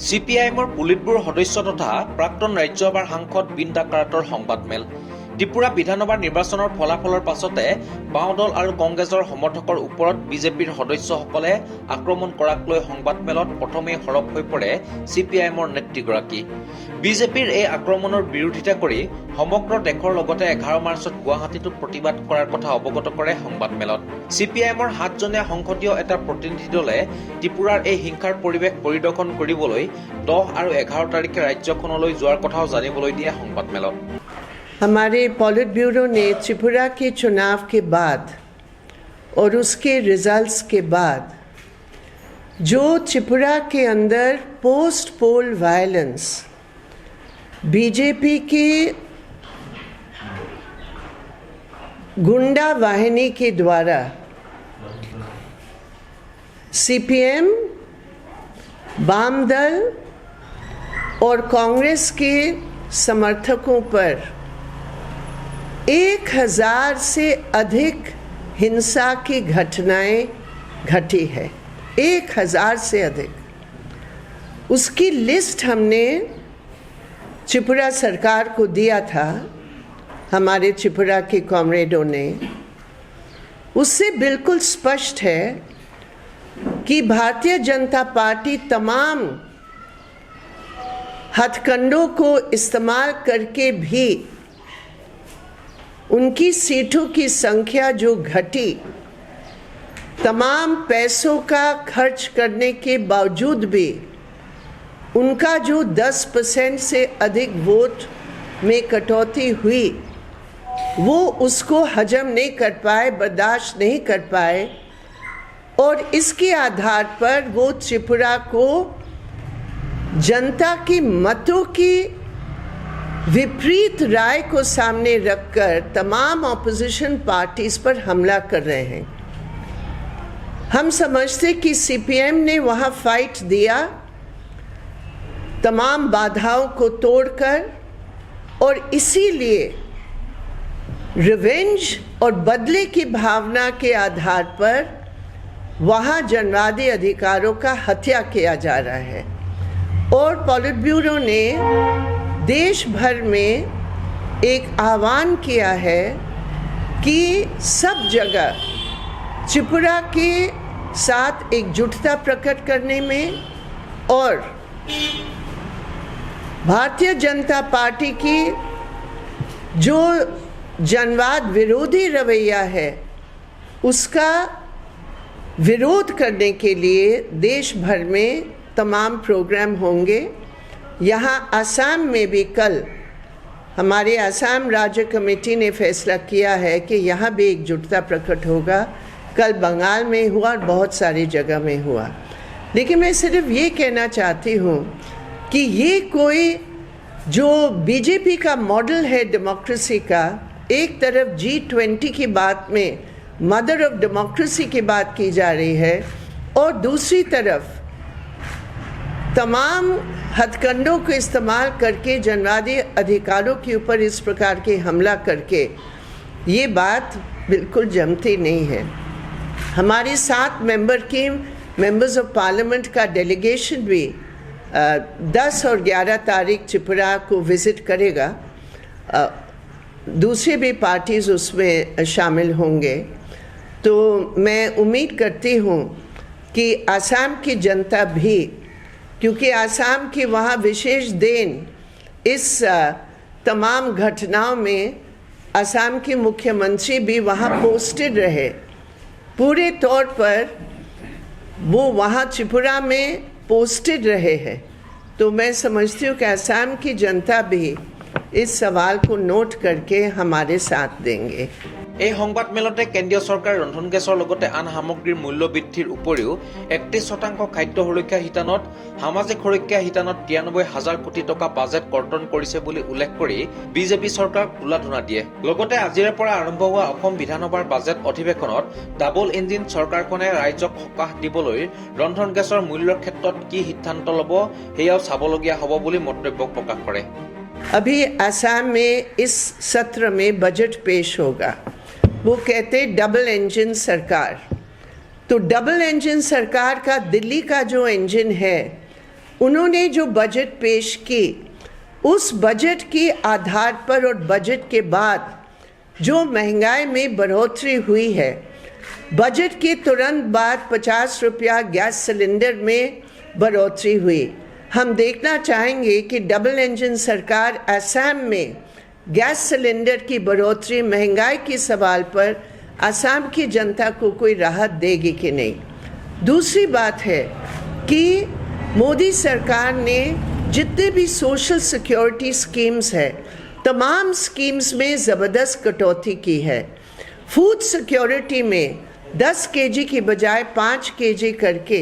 CPIMৰ পুলিটব্যুৰ সদস্য তথা প্ৰাক্তন ৰাজ্যসভাৰ সাংসদ বিন্দা কাৰাটৰ সংবাদমেল। ত্ৰিপুৰা বিধানসভাৰ নিৰ্বাচনৰ ফলাফলৰ পাছতে বাওঁ দল আৰু কংগ্ৰেছৰ সমৰ্থকৰ ওপৰত বিজেপিৰ সদস্যসকলে আক্ৰমণ কৰাক লৈ সংবাদমেলত প্ৰথমেই সৰব হৈ পৰে CPIMৰ নেত্ৰীগৰাকী। বিজেপিৰ এই আক্ৰমণৰ বিৰোধিতা কৰি সমগ্ৰ দেশৰ লগতে 11 মাৰ্চত গুৱাহাটীতো প্ৰতিবাদ কৰাৰ কথা অৱগত কৰে সংবাদমেলত। CPIMৰ 7জনীয়া সংসদীয় এটা প্ৰতিনিধি দলে ত্ৰিপুৰাৰ এই হিংসাৰ পৰিৱেশ পৰিদৰ্শন কৰিবলৈ 10 আৰু 11 তাৰিখে ৰাজ্যখনলৈ যোৱাৰ কথাও জানিবলৈ দিয়ে সংবাদমেলত। हमारे पॉलिट ब्यूरो ने त्रिपुरा के चुनाव के बाद और उसके रिजल्ट्स के बाद जो त्रिपुरा के अंदर पोस्ट पोल वायलेंस बीजेपी के गुंडा वाहिनी के द्वारा CPM, वाम दल और कांग्रेस के समर्थकों पर 1000 से अधिक हिंसा की घटनाएं घटी है। 1000 से अधिक उसकी लिस्ट हमने त्रिपुरा सरकार को दिया था, हमारे त्रिपुरा के कॉमरेडों ने। उससे बिल्कुल स्पष्ट है कि भारतीय जनता पार्टी तमाम हथकंडों को इस्तेमाल करके भी उनकी सीटों की संख्या जो घटी, तमाम पैसों का खर्च करने के बावजूद भी उनका जो 10% से अधिक वोट में कटौती हुई, वो उसको हजम नहीं कर पाए, बर्दाश्त नहीं कर पाए और इसके आधार पर वो त्रिपुरा को जनता की मतों की विपरीत राय को सामने रखकर तमाम ऑपोजिशन पार्टीज पर हमला कर रहे हैं। हम समझते कि CPM ने वहाँ फाइट दिया, तमाम बाधाओं को तोड़कर, और इसीलिए रिवेंज और बदले की भावना के आधार पर वहाँ जनवादी अधिकारों का हत्या किया जा रहा है। और पॉलिट ब्यूरो ने देश भर में एक आह्वान किया है कि सब जगह त्रिपुरा के साथ एकजुटता प्रकट करने में और भारतीय जनता पार्टी की जो जनवाद विरोधी रवैया है उसका विरोध करने के लिए देश भर में तमाम प्रोग्राम होंगे। यहाँ आसाम में भी कल हमारे आसाम राज्य कमेटी ने फैसला किया है कि यहाँ भी एकजुटता प्रकट होगा। कल बंगाल में हुआ और बहुत सारी जगह में हुआ। लेकिन मैं सिर्फ ये कहना चाहती हूँ कि ये कोई जो बीजेपी का मॉडल है डेमोक्रेसी का, एक तरफ G20 की बात में मदर ऑफ डेमोक्रेसी की बात की जा रही है और दूसरी तरफ तमाम हथकंडों को इस्तेमाल करके जनवादी अधिकारों के ऊपर इस प्रकार के हमला करके, ये बात बिल्कुल जमती नहीं है। हमारे 7 मेंबर्स ऑफ पार्लियामेंट का डेलीगेशन भी 10 और 11 तारीख त्रिपुरा को विज़िट करेगा। दूसरे भी पार्टीज़ उसमें शामिल होंगे। तो मैं उम्मीद करती हूँ कि आसाम की जनता भी, क्योंकि आसाम की वहाँ विशेष देन इस तमाम घटनाओं में आसाम के मुख्यमंत्री भी वहाँ पोस्टेड रहे, पूरे तौर पर वो वहाँ त्रिपुरा में पोस्टेड रहे हैं। तो मैं समझती हूँ कि आसाम की जनता भी इस सवाल को नोट करके हमारे साथ देंगे। এই সংবাদমেলতে কেন্দ্ৰীয় চৰকাৰে ৰন্ধন গেছৰ লগতে আন সামগ্ৰীৰ মূল্য বৃদ্ধিৰ উপৰিও 31% খাদ্য সুৰক্ষা শিতানত, সামাজিক সুৰক্ষা শিতানত 93,000 কোটি টকা বাজেট কৰ্তন কৰিছে বুলি উল্লেখ কৰি বিজেপি চৰকাৰক তুলাধুনা দিয়ে। লগতে আজিৰে পৰা আৰম্ভ হোৱা অসম বিধানসভাৰ বাজেট অধিৱেশনত ডাবল ইঞ্জিন চৰকাৰখনে ৰাইজক সকাহ দিবলৈ ৰন্ধন গেছৰ মূল্যৰ ক্ষেত্ৰত কি সিদ্ধান্ত ল'ব সেয়াও চাবলগীয়া হ'ব বুলি মন্তব্য প্ৰকাশ কৰে। अभी असम में इस सत्र में बजट पेश होगा। वो कहते डबल इंजन सरकार। तो डबल इंजन सरकार का दिल्ली का जो इंजन है उन्होंने जो बजट पेश की, उस बजट के आधार पर और बजट के बाद जो महंगाई में बढ़ोतरी हुई है, बजट के तुरंत बाद 50 रुपया गैस सिलेंडर में बढ़ोतरी हुई। हम देखना चाहेंगे कि डबल इंजन सरकार असम में गैस सिलेंडर की बढ़ोतरी, महंगाई के सवाल पर असम की जनता को कोई राहत देगी कि नहीं। दूसरी बात है कि मोदी सरकार ने जितने भी सोशल सिक्योरिटी स्कीम्स है, तमाम स्कीम्स में ज़बरदस्त कटौती की है। फूड सिक्योरिटी में 10 केजी की बजाय 5 केजी करके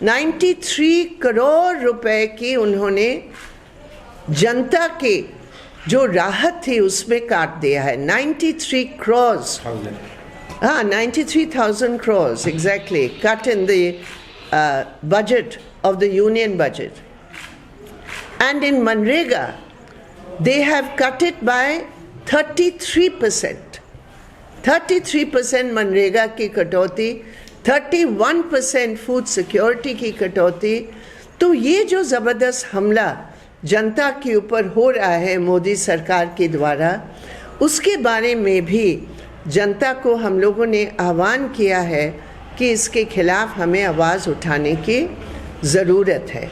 93 करोड़ रुपए की उन्होंने जनता के जो राहत थी उसमें काट दिया है। 93 crores, 93,000 crores exactly cut in the budget of the union budget. And in Manrega, they have cut it by 33%. 33% MNREGA की कटौती, 31% फूड सिक्योरिटी की कटौती। तो ये जो ज़बरदस्त हमला जनता के ऊपर हो रहा है मोदी सरकार के द्वारा, उसके बारे में भी जनता को हम लोगों ने आह्वान किया है कि इसके खिलाफ हमें आवाज़ उठाने की ज़रूरत है।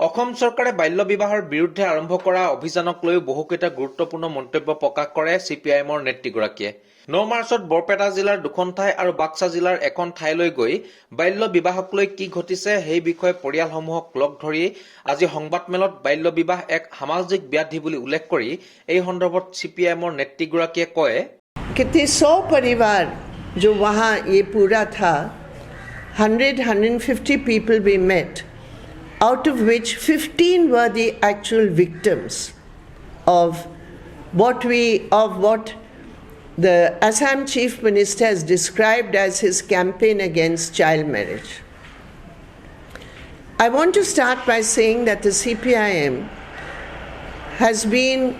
অসম চৰকাৰে বাল্য বিবাহৰ বিৰুদ্ধে আৰম্ভ কৰা অভিযানক লৈ বহুকেইটা গুৰুত্বপূৰ্ণ মন্তব্য প্ৰকাশ কৰে চিপিআইএমৰ নেতৃগৰাকীয়ে। 9 মাৰ্চত বৰপেটা জিলাৰ দুখন ঠাই আৰু বাক্সা জিলাৰ এখন ঠাইলৈ গৈ বাল্য বিবাহক লৈ কি ঘটিছে সেই বিষয়ে পৰিয়ালসমূহক লগ ধৰি আজি সংবাদমেলত বাল্য বিবাহ এক সামাজিক ব্যাধি বুলি উল্লেখ কৰি এই সন্দৰ্ভত চিপিআইএমৰ নেতৃগৰাকীয়ে কয়, कितने 100 परिवार जो वहाँ ये पूरा था, 150 people we met, out of which 15 were the actual victims of what the Assam Chief Minister has described as his campaign against child marriage. I want to start by saying that the CPIM has been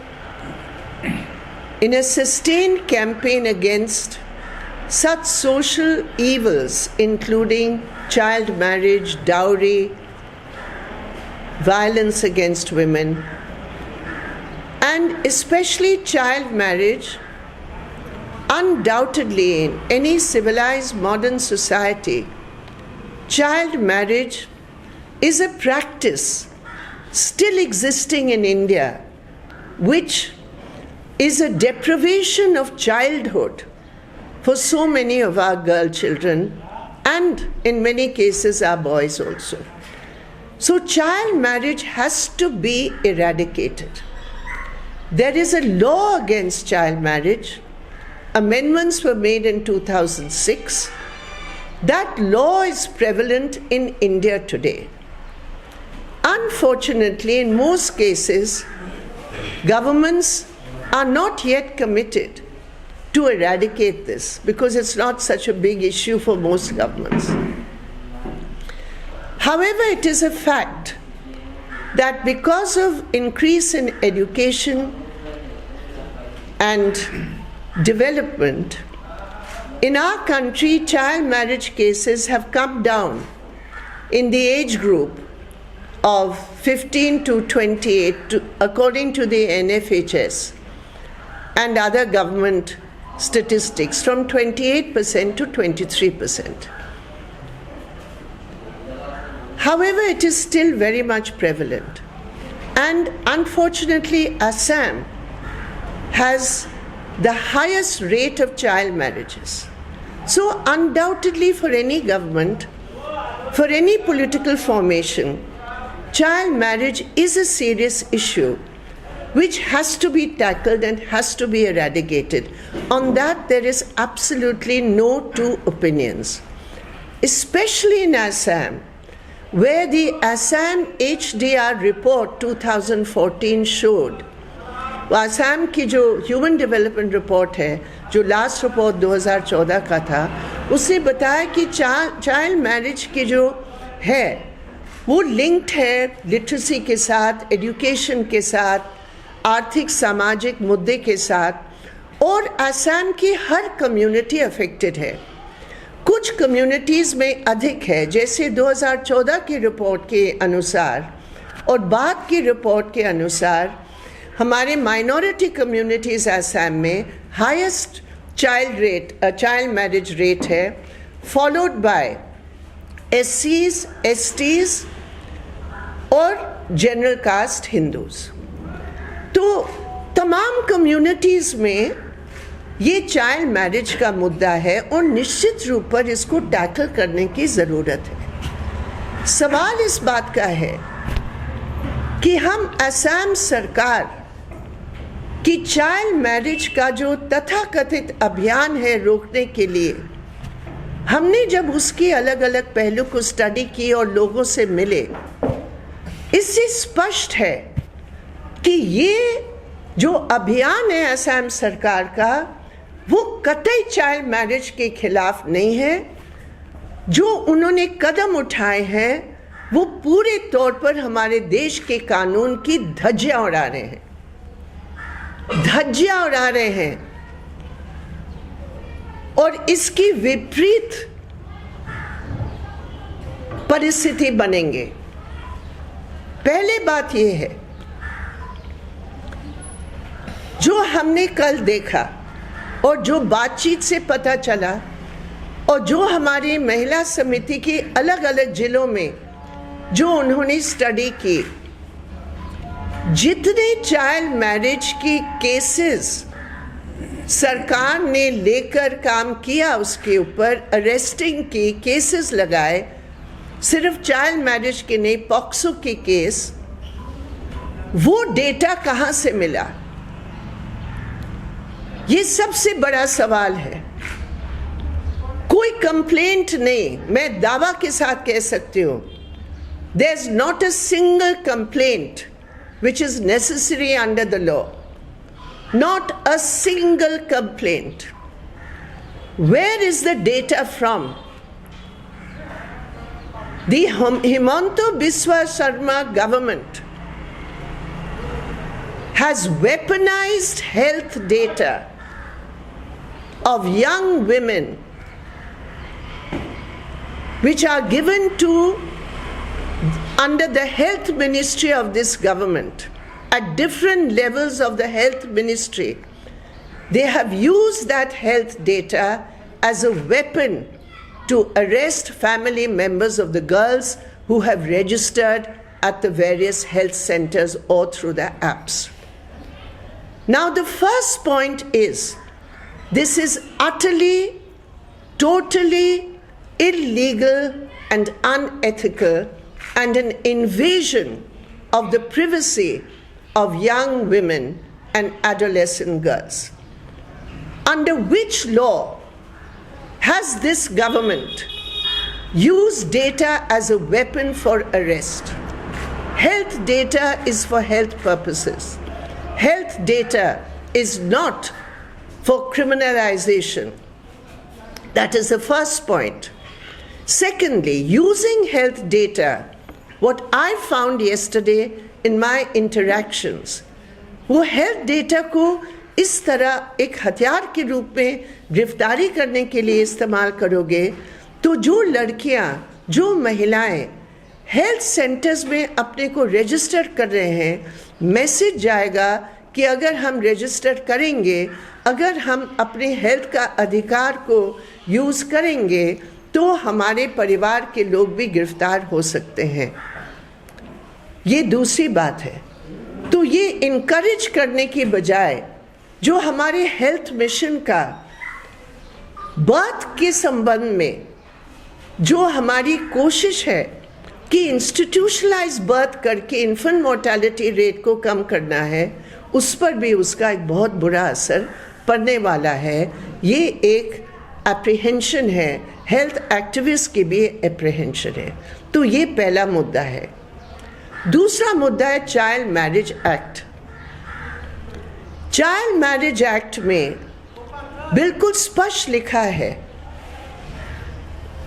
in a sustained campaign against such social evils, including child marriage, dowry, violence against women, and especially child marriage. Undoubtedly, in any civilized modern society, child marriage is a practice still existing in India, which is a deprivation of childhood for so many of our girl children, and in many cases our boys also. So child marriage has to be eradicated. There is a law against child marriage. Amendments were made in 2006. That law is prevalent in India today. Unfortunately, in most cases, governments are not yet committed to eradicate this because it's not such a big issue for most governments. However, it is a fact that because of increase in education and development, in our country, child marriage cases have come down in the age group of 15 to 28, according to the NFHS and other government statistics, from 28% to 23%. However, it is still very much prevalent. And unfortunately, Assam has the highest rate of child marriages. So undoubtedly, for any government, for any political formation, child marriage is a serious issue which has to be tackled and has to be eradicated. On that, there is absolutely no two opinions. Especially in Assam, where the Assam HDR report 2014 showed, Assam की जो human development report है, जो last report 2014 का था, उसने बताया कि child marriage की जो है वो लिंक्ड है लिटरेसी के साथ, एजुकेशन के साथ, आर्थिक सामाजिक मुद्दे के साथ, और असम की हर कम्युनिटी अफेक्टेड है। कुछ कम्युनिटीज़ में अधिक है, जैसे 2014 की रिपोर्ट के अनुसार और बाद की रिपोर्ट के अनुसार हमारे माइनॉरिटी कम्युनिटीज़ असम में हाईएस्ट चाइल्ड मैरिज रेट है, फॉलोड बाय SCs, STs और जनरल कास्ट हिंदूज। तो तमाम कम्युनिटीज़ में ये चाइल्ड मैरिज का मुद्दा है और निश्चित रूप पर इसको टैकल करने की ज़रूरत है। सवाल इस बात का है कि हम असम सरकार की चाइल्ड मैरिज का जो तथाकथित अभियान है रोकने के लिए, हमने जब उसकी अलग अलग पहलू को स्टडी की और लोगों से मिले, इससे स्पष्ट है कि ये जो अभियान है असम सरकार का, वो कतई चाइल्ड मैरिज के खिलाफ नहीं है। जो उन्होंने कदम उठाए हैं वो पूरे तौर पर हमारे देश के कानून की धज्जियां उड़ा रहे हैं, धज्जियां उड़ा रहे हैं और इसकी विपरीत परिस्थिति बनेंगे। पहले बात यह है, जो हमने कल देखा और जो बातचीत से पता चला और जो हमारी महिला समिति की अलग अलग जिलों में जो उन्होंने स्टडी की, जितने चाइल्ड मैरिज की केसेस सरकार ने लेकर काम किया, उसके ऊपर अरेस्टिंग की केसेस लगाए, सिर्फ चाइल्ड मैरिज के नहीं, पॉक्सो के केस, वो डेटा कहाँ से मिला? ये सबसे बड़ा सवाल है। कोई कंप्लेंट नहीं, मैं दावा के साथ कह सकती हूँ, there is not a single complaint which is necessary under the law. Not a single complaint. Where is the data from? The Himanta Biswa Sarma government has weaponized health data of young women which are given to under the health ministry of this government, at different levels of the health ministry. They have used that health data as a weapon to arrest family members of the girls who have registered at the various health centers or through the apps. Now the first point is, this is utterly, totally illegal and unethical and an invasion of the privacy of young women and adolescent girls. Under which law has this government used data as a weapon for arrest? Health data is for health purposes. Health data is not for criminalization. That is the first point. Secondly, using health data, what I found yesterday in my interactions, वो health data को इस तरह एक हथियार के रूप में गिरफ्तारी करने के लिए इस्तेमाल करोगे तो जो लड़कियां, जो महिलाएं हेल्थ सेंटर्स में अपने को रजिस्टर कर रहे हैं, मैसेज जाएगा कि अगर हम रजिस्टर करेंगे, अगर हम अपने हेल्थ का अधिकार को यूज़ करेंगे तो हमारे परिवार के लोग भी गिरफ्तार हो सकते हैं। ये दूसरी बात है। तो ये इनकरेज करने की बजाय जो हमारे हेल्थ मिशन का बर्थ के संबंध में जो हमारी कोशिश है कि इंस्टीट्यूशनलाइज बर्थ करके इन्फेंट मोर्टेलिटी रेट को कम करना है, उस पर भी उसका एक बहुत बुरा असर पड़ने वाला है। ये एक एप्रीहेंशन है, हेल्थ एक्टिविस्ट की भी एप्रीहेंशन है। तो ये पहला मुद्दा है। दूसरा मुद्दा है child marriage act. Child marriage act में बिल्कुल स्पष्ट लिखा है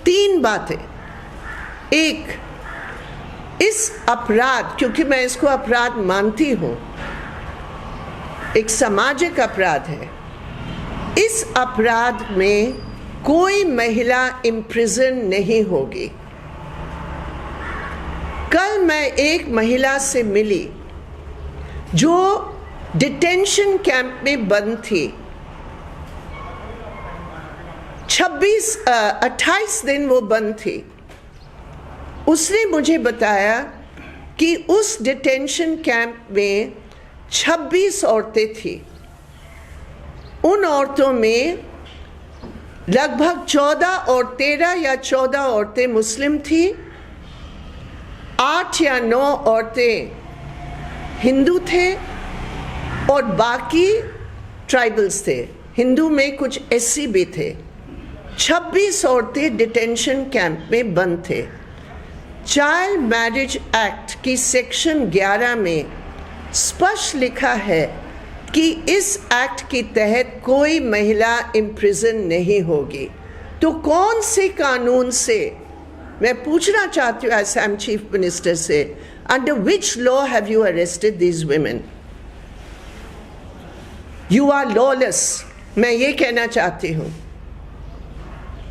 3 बातें। एक, इस अपराध, क्योंकि मैं इसको अपराध मानती हूं, एक सामाजिक अपराध है, इस अपराध में कोई महिला इम्प्रिजन नहीं होगी। कल मैं एक महिला से मिली जो डिटेंशन कैंप में बंद थी। 28 दिन वो बंद थी। उसने मुझे बताया कि उस डिटेंशन कैंप में 26 औरतें थी। उन औरतों में लगभग 13 या 14 औरतें मुस्लिम थी, 8 या 9 औरतें हिंदू थे और बाकी ट्राइबल्स थे। हिंदू में कुछ एससी भी थे। 26 औरतें डिटेंशन कैंप में बंद थे। चाइल्ड मैरिज एक्ट की सेक्शन 11 में स्पष्ट लिखा है कि इस एक्ट के तहत कोई महिला इम्प्रिजन नहीं होगी। तो कौन से कानून से, मैं पूछना चाहती हूँ असम चीफ मिनिस्टर से, under which law have you arrested these women? You are lawless. मैं ये कहना चाहती हूँ,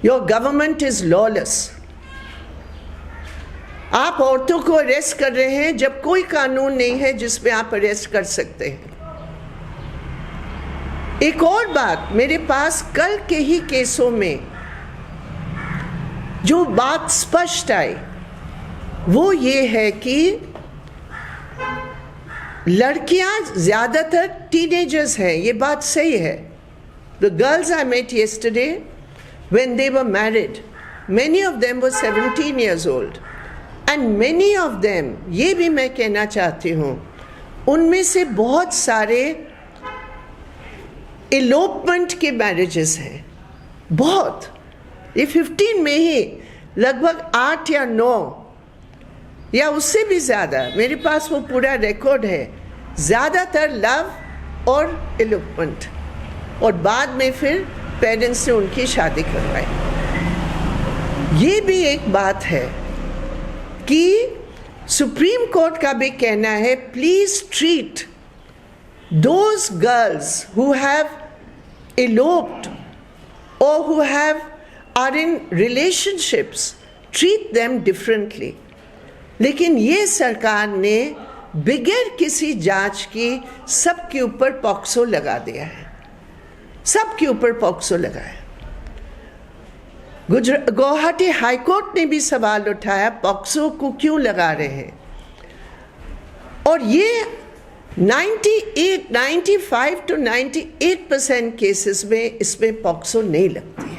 योर गवर्नमेंट इज लॉलेस। आप औरतों को अरेस्ट कर रहे हैं जब कोई कानून नहीं है जिसमें आप अरेस्ट कर सकते हैं। एक और बात, मेरे पास कल के ही केसों में जो बात स्पष्ट आई वो ये है कि लड़कियां ज्यादातर टीनेजर्स हैं। ये बात सही है। The girls I met yesterday, when they were married, many of them were 17 years old. And many of them, ये भी मैं कहना चाहती हूँ, उनमें से बहुत सारे एलोपमेंट के मैरिजेस हैं। बहुत, ये 15 में ही लगभग 8 या 9 या उससे भी ज़्यादा, मेरे पास वो पूरा रिकॉर्ड है, ज़्यादातर लव और एलोपमेंट, और बाद में फिर पेरेंट्स ने उनकी शादी करवाई। ये भी एक बात है कि सुप्रीम कोर्ट का भी कहना है, please treat those girls who have eloped or who are in relationships, treat them differently. लेकिन ये सरकार ने बगैर किसी जांच की सबके ऊपर पॉक्सो लगा दिया है। सबके ऊपर पॉक्सो लगाया। गुवाहाटी हाईकोर्ट ने भी सवाल उठाया, पॉक्सो को क्यों लगा रहे हैं? और ये 95 to 98% केसेस में इसमें पॉक्सो नहीं लगती है।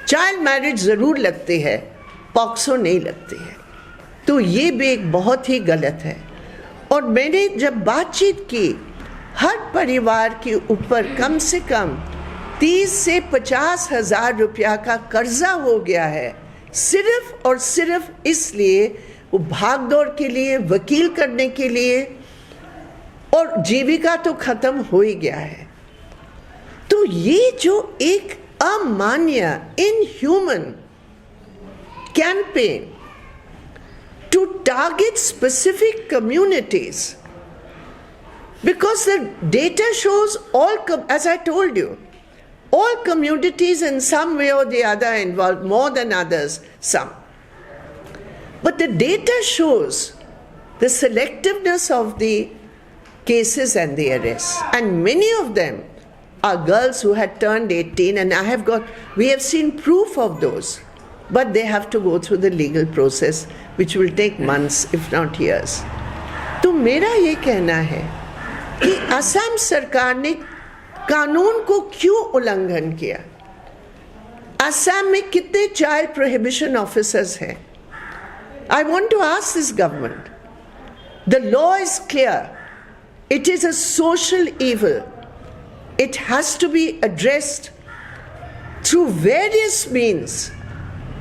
चाइल्ड मैरिज जरूर लगती है, पॉक्सो नहीं लगती है। तो ये भी एक बहुत ही गलत है। और मैंने जब बातचीत की, हर परिवार के ऊपर कम से कम 30 से 50 हज़ार रुपया का कर्जा हो गया है, सिर्फ और सिर्फ इसलिए वो भागदौड़ के लिए, वकील करने के लिए, और जीविका तो खत्म हो ही गया है। तो ये जो एक अमान्य, inhuman campaign to target specific communities, because the data shows all, as I told you, all communities in some way or the other involved, more than others, some. But the data shows the selectiveness of the cases and the arrests. And many of them are girls who had turned 18, and we have seen proof of those. But they have to go through the legal process, which will take months, if not years. तो मेरा ये कहना है कि असम सरकार ने कानून को क्यों उल्लंघन किया? असम में कितने चाइल्ड प्रोहिबिशन ऑफिसर्स हैं? I want to ask this government. The law is clear. It is a social evil. It has to be addressed through various means,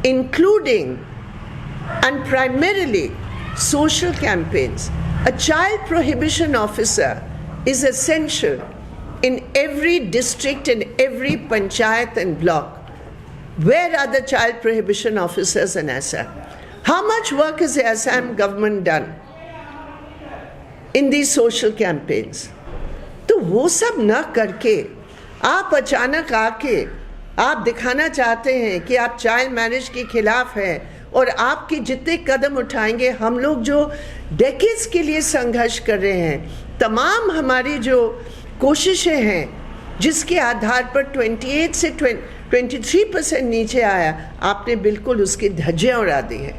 including and primarily social campaigns. A child prohibition officer is essential in every district, in every panchayat and block. Where are the child prohibition officers in Assam? How much work has the Assam government done in these social campaigns? तो वो सब न करके आप अचानक आके आप दिखाना चाहते हैं कि आप चाइल्ड मैरिज के खिलाफ हैं और आपके जितने कदम उठाएंगे, हम लोग जो डेकेड्स के लिए संघर्ष कर रहे हैं, तमाम हमारी जो कोशिशें हैं जिसके आधार पर 28 से 23% नीचे आया, आपने बिल्कुल उसकी धज्जियां उड़ा दी है।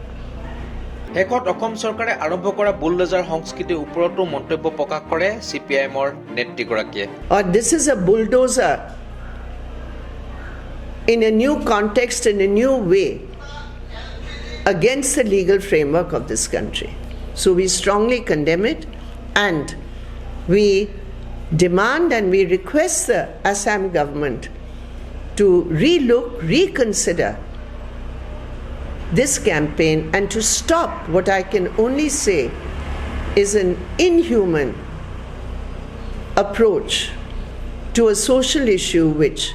শেষত অসম চৰকাৰে আৰম্ভ কৰা বুলডোজাৰ সংস্কৃতিৰ ওপৰতো মন্তব্য প্ৰকাশ কৰে CPIMৰ নেত্ৰীগৰাকীয়ে। और this is a bulldozer in a new context, in a new way, against the legal framework of this country. So we strongly condemn it, and we demand and we request the Assam government to reconsider this campaign and to stop what I can only say is an inhuman approach to a social issue which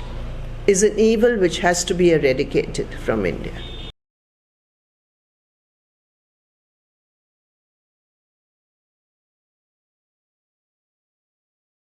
is an evil which has to be eradicated from India.